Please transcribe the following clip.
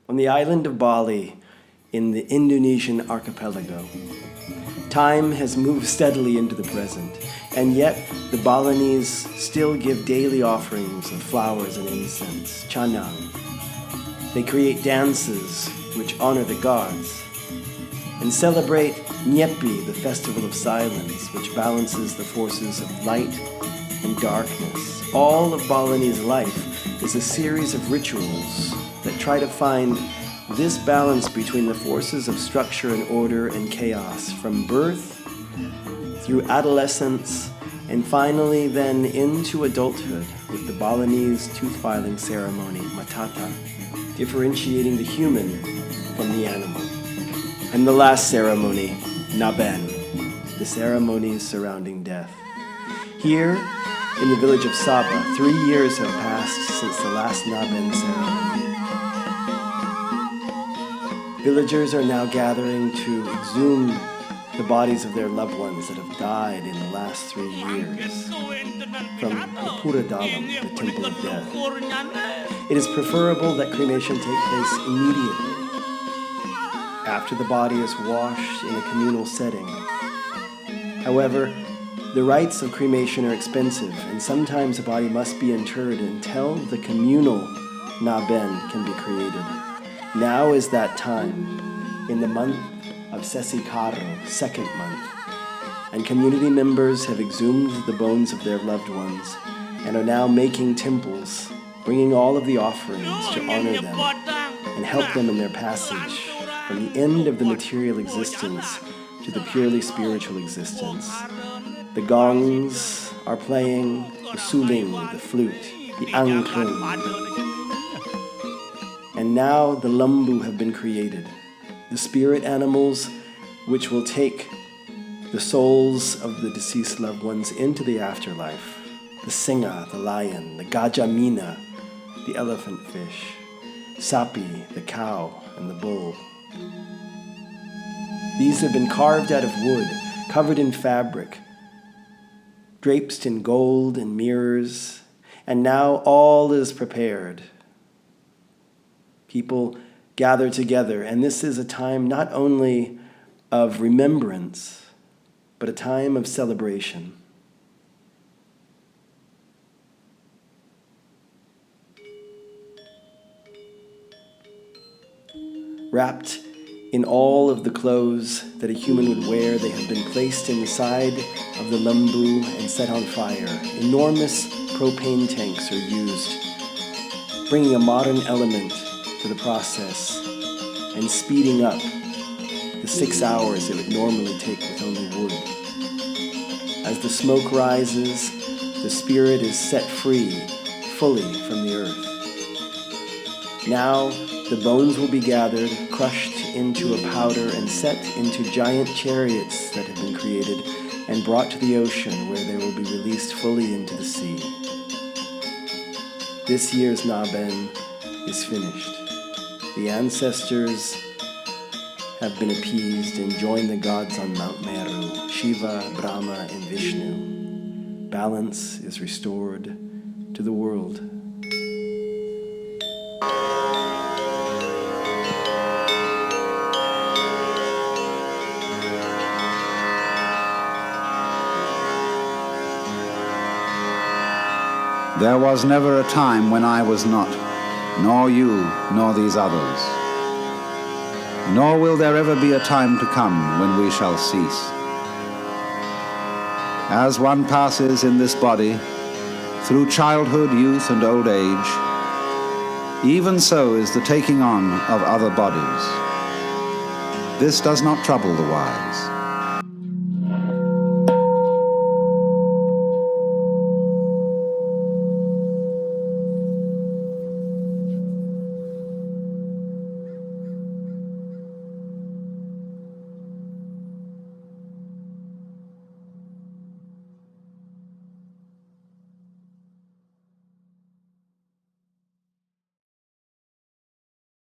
on the island of Bali in the Indonesian archipelago. Time has moved steadily into the present, and yet the Balinese still give daily offerings of flowers and incense, canang. They create dances which honor the gods, and celebrate Nyepi, the festival of silence, which balances the forces of light and darkness. All of Balinese life is a series of rituals that try to find this balance between the forces of structure and order and chaos, from birth through adolescence and finally then into adulthood with the Balinese tooth-filing ceremony, matata, differentiating the human from the animal. And the last ceremony, Ngaben, the ceremonies surrounding death. Here, in the village of Saba, 3 years have passed since the last Ngaben ceremony. Villagers are now gathering to exhume the bodies of their loved ones that have died in the last 3 years from the Pura Dalam, the Temple of Death. It is preferable that cremation take place immediately, after the body is washed in a communal setting. However, the rites of cremation are expensive, and sometimes a body must be interred until the communal Ngaben can be created. Now is that time, in the month of Sesikaro, second month, and community members have exhumed the bones of their loved ones and are now making temples, bringing all of the offerings to honor them and help them in their passage from the end of the material existence to the purely spiritual existence. The gongs are playing, the suling, the flute, the angklung. And now the lembu have been created, the spirit animals which will take the souls of the deceased loved ones into the afterlife. The singa, the lion, the gajamina, the elephant fish, sapi, the cow, and the bull. These have been carved out of wood, covered in fabric, draped in gold and mirrors, and now all is prepared. People gather together, and this is a time not only of remembrance, but a time of celebration. Wrapped in all of the clothes that a human would wear, they have been placed inside of the lembu and set on fire. Enormous propane tanks are used, bringing a modern element to the process and speeding up the 6 hours it would normally take with only wood. As the smoke rises, the spirit is set free fully from the earth. Now, the bones will be gathered, crushed into a powder, and set into giant chariots that have been created and brought to the ocean, where they will be released fully into the sea. This year's Ngaben is finished. The ancestors have been appeased and join the gods on Mount Meru, Shiva, Brahma, and Vishnu. Balance is restored to the world. There was never a time when I was not, nor you, nor these others. Nor will there ever be a time to come when we shall cease. As one passes in this body, through childhood, youth, and old age, even so is the taking on of other bodies. This does not trouble the wise.